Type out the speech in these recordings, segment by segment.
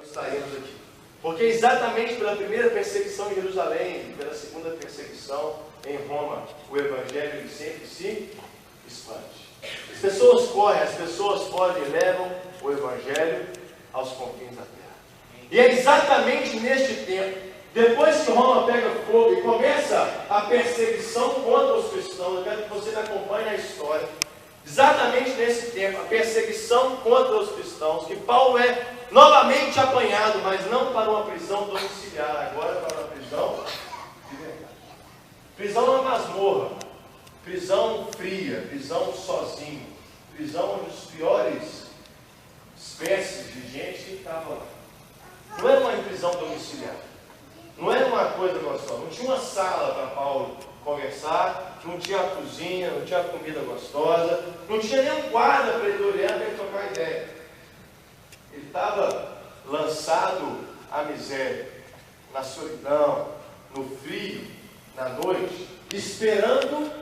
nós estaremos aqui. Porque exatamente pela primeira perseguição em Jerusalém e pela segunda perseguição em Roma, o Evangelho sempre se expande. As pessoas correm, as pessoas podem e levam o Evangelho aos confins da terra. E é exatamente neste tempo, depois que Roma pega fogo e começa a perseguição contra os cristãos, eu quero que você acompanhe a história. Exatamente nesse tempo, a perseguição contra os cristãos, que Paulo é novamente apanhado, mas não para uma prisão domiciliar, agora para uma prisão de verdade. Prisão na masmorra, prisão fria, prisão sozinho, prisão onde os piores espécies de gente estavam lá. Não era uma prisão domiciliar, não era uma coisa gostosa, não tinha uma sala para Paulo conversar, não tinha a cozinha, não tinha comida gostosa, não tinha nem um guarda para ele olhar, para ele trocar ideia. Ele estava lançado à miséria, na solidão, no frio, na noite, esperando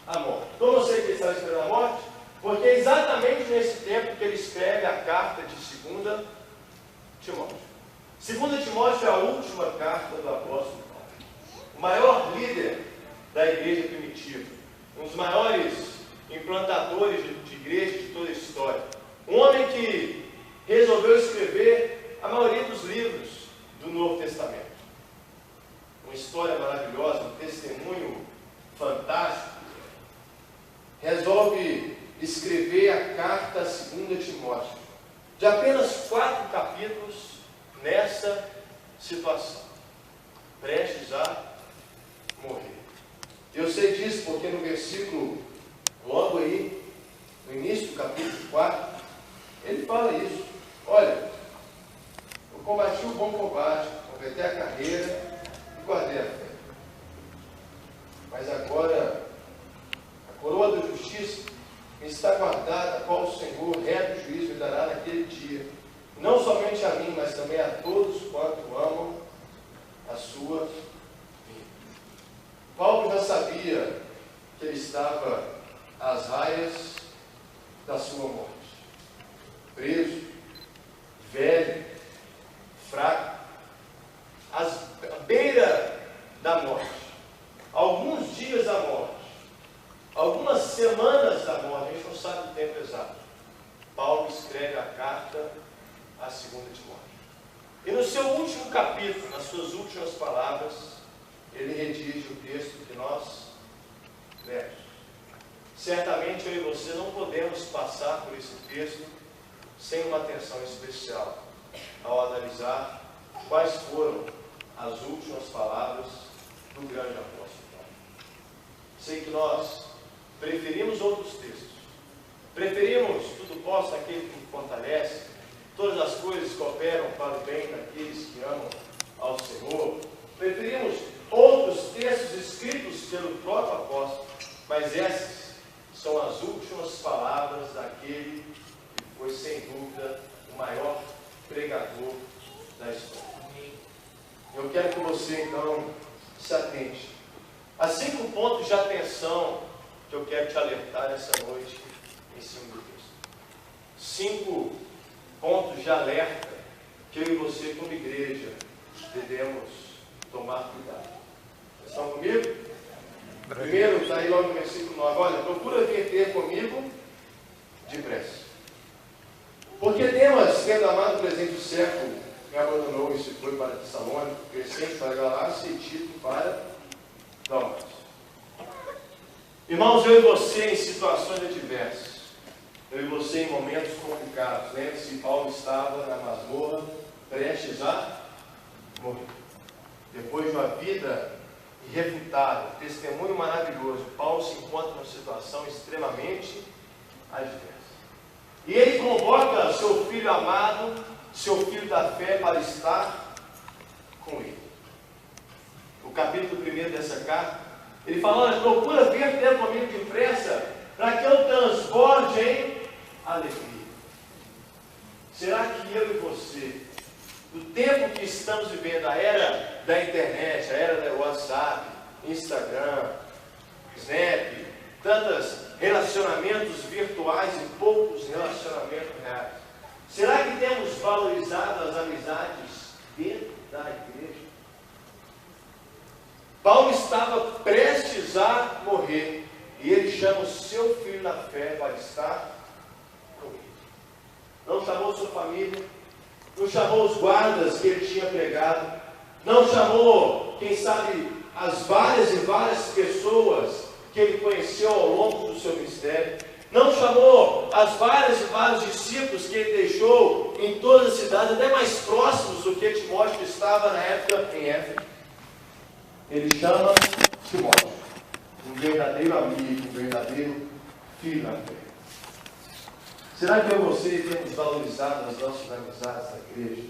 a morte. Como eu sei que ele estava esperando a morte? Porque é exatamente nesse tempo que ele escreve a carta de 2 Timóteo. 2 Timóteo é a última carta do apóstolo Paulo. O maior líder da igreja primitiva, um dos maiores implantadores de igreja de toda a história. Um homem que resolveu escrever a maioria dos livros do Novo Testamento. Uma história maravilhosa, um testemunho fantástico. Resolve escrever a carta a 2 Timóteo, de apenas 4 capítulos nessa situação, prestes a morrer. Eu sei disso porque no versículo, logo aí, no início do capítulo 4, ele fala isso. Olha, eu combati o bom combate, completei a carreira e guardei a fé. Mas agora, a coroa da justiça está guardada, a qual o Senhor, reto juízo, me dará naquele dia. Não somente a mim, mas também a todos quanto amam a sua vida. Paulo já sabia que ele estava às raias da sua morte. Preso, velho, fraco, à beira da morte. Alguns dias da morte, algumas semanas da morte, a gente não sabe o tempo exato. Paulo escreve a carta a 2 Timóteo. E no seu último capítulo, nas suas últimas palavras, ele redige o texto que nós lemos. Certamente eu e você não podemos passar por esse texto sem uma atenção especial ao analisar quais foram as últimas palavras do grande apóstolo Paulo. Sei que nós preferimos outros textos. Preferimos tudo posso naquele que me fortalece, todas as coisas cooperam para o bem daqueles que amam ao Senhor. Preferimos outros textos escritos pelo próprio apóstolo, mas essas são as últimas palavras daquele que foi, sem dúvida, o maior pregador da história. Eu quero que você, então, se atente a 5 pontos de atenção que eu quero te alertar nessa noite em cima do texto. 5 pontos de alerta que eu e você, como igreja, devemos tomar cuidado. Estão comigo? Primeiro, está aí logo no versículo 9. Olha, procura vir ter comigo depressa. Porque Demas, tendo amado o presente século, me abandonou e se foi para Tessalônica, Crescente para Galácia e Tito para Dalmácia. Irmãos, eu e você em situações adversas, eu e você em momentos complicados. Lembre-se, Paulo estava na masmorra, prestes a morrer. Depois de uma vida irrefutável, testemunho maravilhoso, Paulo se encontra numa situação extremamente adversa. E ele convoca seu filho amado, seu filho da fé, para estar com ele. O capítulo 1 dessa carta, ele fala: olha, procura vir ter comigo depressa, para que eu transborde em alegria. Será que eu e você, no tempo que estamos vivendo, a era da internet, a era do WhatsApp, Instagram, Snap, tantos relacionamentos virtuais e poucos relacionamentos reais, Será que temos valorizado as amizades dentro da igreja? Paulo estava prestes a morrer e ele chama o seu filho na fé para estar com ele. Não chamou sua família, não chamou os guardas que ele tinha pregado, não chamou, quem sabe, as várias e várias pessoas que ele conheceu ao longo do seu ministério, não chamou as várias e vários discípulos que ele deixou em todas as cidades, até mais próximos do que Timóteo estava na época em Éfeso. Ele chama Timóteo, um verdadeiro amigo, um verdadeiro filho na fé. Será que eu e você temos valorizado as nossas amizades na igreja?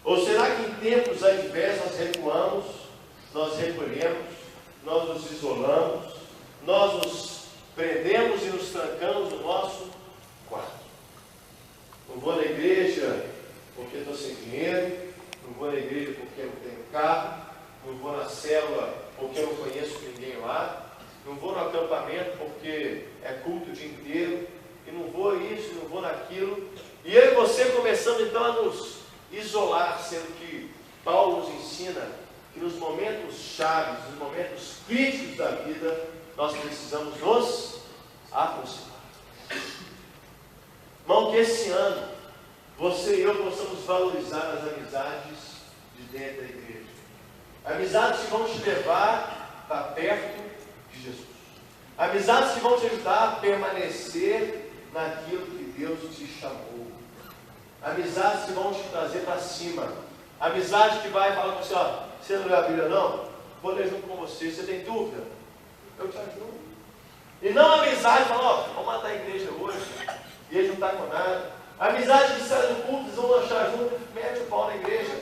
Ou será que em tempos adversos nós recuamos, nós recolhemos, nós nos isolamos, nós nos prendemos e nos trancamos no nosso quarto? Não vou na igreja porque estou sem dinheiro, não vou na igreja porque não tenho carro, não vou na célula porque eu não conheço ninguém lá, não vou no acampamento porque é culto o dia inteiro, e não vou isso, não vou naquilo. E eu e você começamos então a nos isolar, sendo que Paulo nos ensina que nos momentos chaves, nos momentos críticos da vida, nós precisamos nos aproximar. Irmão, que esse ano você e eu possamos valorizar as amizades de dentro da igreja. Amizades que vão te levar para perto de Jesus. Amizades que vão te ajudar a permanecer naquilo que Deus te chamou. Amizades que vão te trazer para cima. Amizade que vai falar com você, ó, você não lê a Bíblia não? Vou ler junto com você. Você tem dúvida? Eu te ajudo. E não amizade que fala, ó, vamos matar a igreja hoje. E eles não estão com nada. Amizade que sai do culto, eles vão lanchar junto, mete o pau na igreja.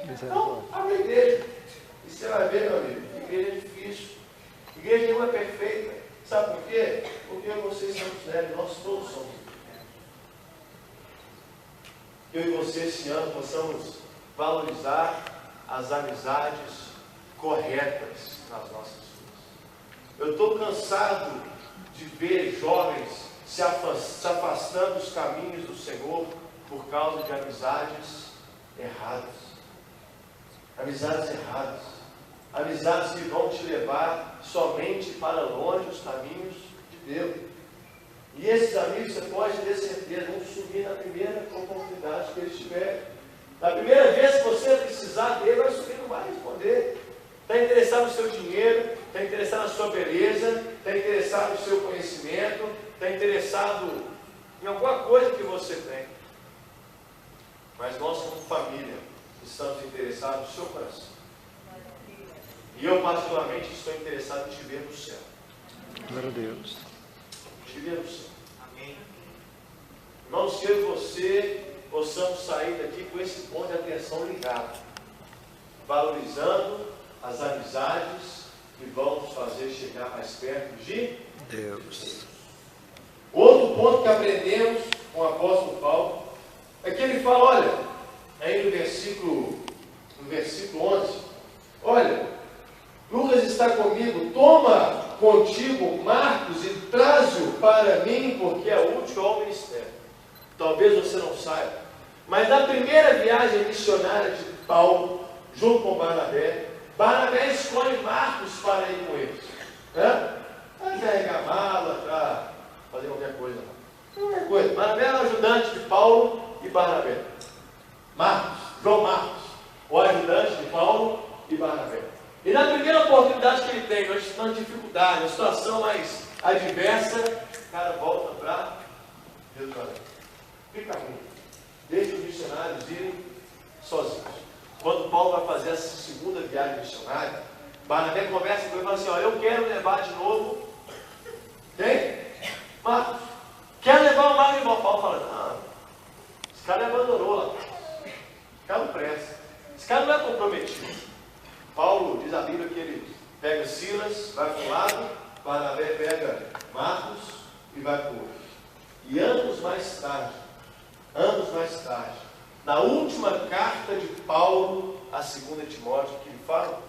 Então, abre a igreja. E você vai ver, meu amigo, igreja é difícil. Igreja nenhuma é perfeita. Sabe por quê? Porque vocês somos velhos, nós todos somos. Eu e você esse ano possamos valorizar as amizades corretas nas nossas vidas. Eu estou cansado de ver jovens se afastando dos caminhos do Senhor por causa de amizades erradas. Amizades erradas. Amizades que vão te levar somente para longe dos caminhos de Deus. E esses amigos, você pode ter certeza, vão subir na primeira oportunidade que eles tiverem. Na primeira vez que você precisar dele, vai subir, não vai responder. Está interessado no seu dinheiro, está interessado na sua beleza, está interessado no seu conhecimento, está interessado em alguma coisa que você tem. Mas nós, como família, estamos interessados no seu coração. E eu, particularmente, estou interessado em te ver no céu. Glória a Deus. Te ver no céu. Amém. Irmãos, que eu e você possamos sair daqui com esse ponto de atenção ligado, valorizando as amizades que vão nos fazer chegar mais perto de Deus. Outro ponto que aprendemos com o apóstolo Paulo é que ele fala, olha, aí no versículo 11, olha, Lucas está comigo, toma contigo Marcos e traze-o para mim, porque é útil ao ministério. Talvez você não saiba, mas na primeira viagem missionária de Paulo, junto com Barnabé, Barnabé escolhe Marcos para ir com eles. Para carregar mala, para fazer qualquer coisa. Qualquer coisa. Barnabé era o ajudante de Paulo e Barnabé. João Marcos, o ajudante de Paulo e Barnabé. E na primeira oportunidade que ele tem, numa dificuldade, uma situação mais adversa, o cara volta para Jerusalém. Fica ruim. Deixa os missionários irem sozinhos. Quando Paulo vai fazer essa segunda viagem missionária, Barnabé conversa com ele e fala assim, ó, eu quero levar de novo quem? Marcos. Quer levar o Marcos de volta? Paulo fala, não, esse cara me abandonou lá. Esse cara não presta. Esse cara não é comprometido. Paulo diz a Bíblia que ele pega Silas, vai para um lado, Barnabé pega Marcos e vai para o outro. E anos mais tarde, na última carta de Paulo, a 2 Timóteo, que ele fala,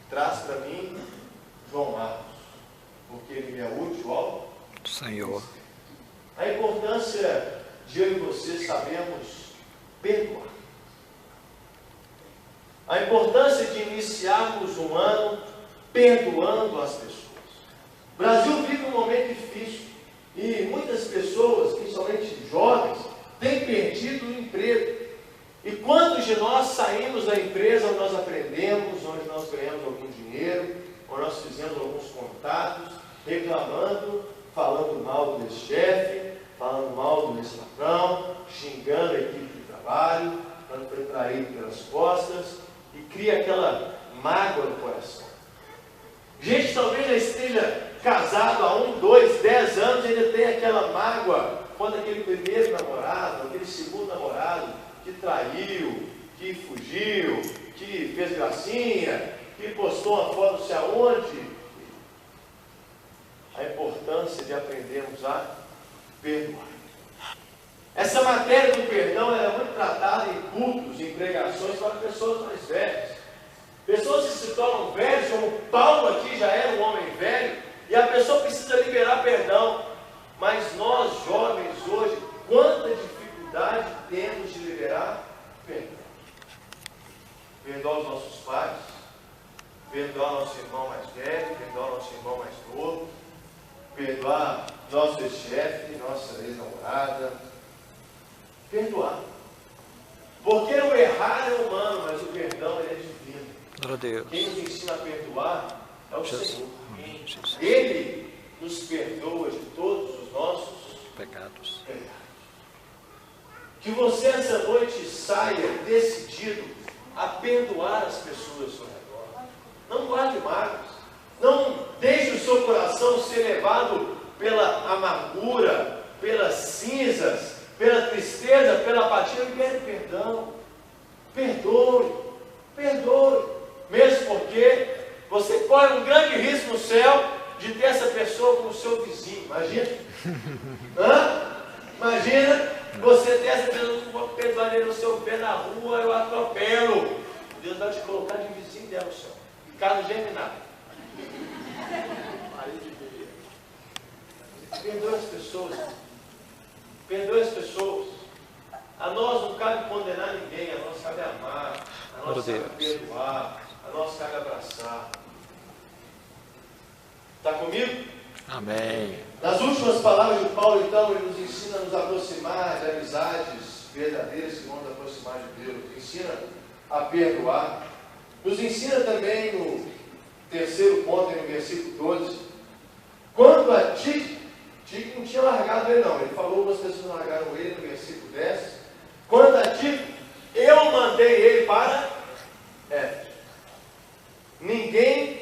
traz para mim João Marcos, porque ele me é útil ao Senhor. A importância de eu e você sabemos perdoar. A importância de iniciarmos um ano perdoando as pessoas. O Brasil vive um momento difícil e muitas pessoas, principalmente jovens, têm perdido o emprego. E quantos de nós saímos da empresa onde nós aprendemos, onde nós ganhamos algum dinheiro, onde nós fizemos alguns contatos, reclamando, falando mal desse chefe, falando mal desse patrão, xingando a equipe de trabalho, quando foi traído pelas costas, e cria aquela mágoa no coração. Gente, talvez já esteja casado há 1, 2, 10 anos, e ainda tem aquela mágoa quando aquele primeiro namorado, aquele segundo namorado, que traiu, que fugiu, que fez gracinha, que postou uma foto não sei aonde. A importância de aprendermos a perdoar. Essa matéria do perdão é muito tratada em cultos, em pregações para pessoas mais velhas. Pessoas que se tornam velhas, como Paulo aqui já era um homem velho, e a pessoa precisa liberar perdão. Mas nós, jovens, hoje, quanta dificuldade temos de liberar perdão. Perdoar os nossos pais, perdoar nosso irmão mais velho, perdoar nosso irmão mais novo, perdoar nosso ex-chefe, nossa ex-namorada. Perdoar. Porque o errar é humano, mas o perdão é divino. Glória a Deus. Quem nos ensina a perdoar é o Jesus. Senhor. Jesus. Ele nos perdoa de todos os nossos Pecados. pecados. Que você essa noite saia decidido a perdoar as pessoas ao seu redor. Não guarde mágoas. Não deixe o seu coração ser levado pela amargura, pelas cinzas, pela tristeza, pela apatia. Libere perdão. Perdoe. Perdoe. Mesmo porque você corre um grande risco no céu de ter essa pessoa como seu vizinho. Imagina. Imagina você ter essa pessoa, vou perdoar ele no seu pé na rua, eu atropelo. Deus vai te colocar de vizinho dela no céu. Ricardo Geminado. Perdoe as pessoas. Perdoe as pessoas. A nós não cabe condenar ninguém, a nós cabe amar, a nós cabe perdoar, a nós cabe abraçar. Está comigo? Amém. Nas últimas palavras de Paulo, então, ele nos ensina a nos aproximar de amizades verdadeiras que vão nos aproximar de Deus. Nos ensina a perdoar. Nos ensina também no terceiro ponto, no versículo 12. Quanto a ti, Tico não tinha largado ele não. Ele falou, algumas pessoas largaram ele no versículo 10. Quanto a ti, eu mandei ele para Éfeso. Ninguém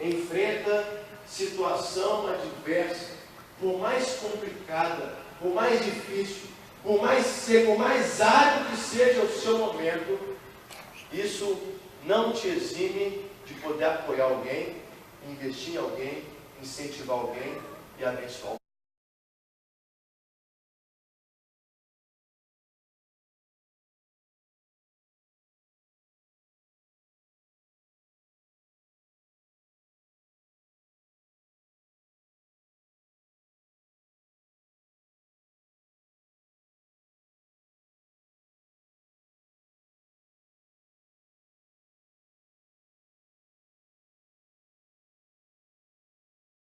enfrenta situação adversa, por mais complicada, por mais difícil, por mais seco, por mais árido que seja o seu momento, isso não te exime de poder apoiar alguém, investir em alguém, incentivar alguém e abençoar alguém.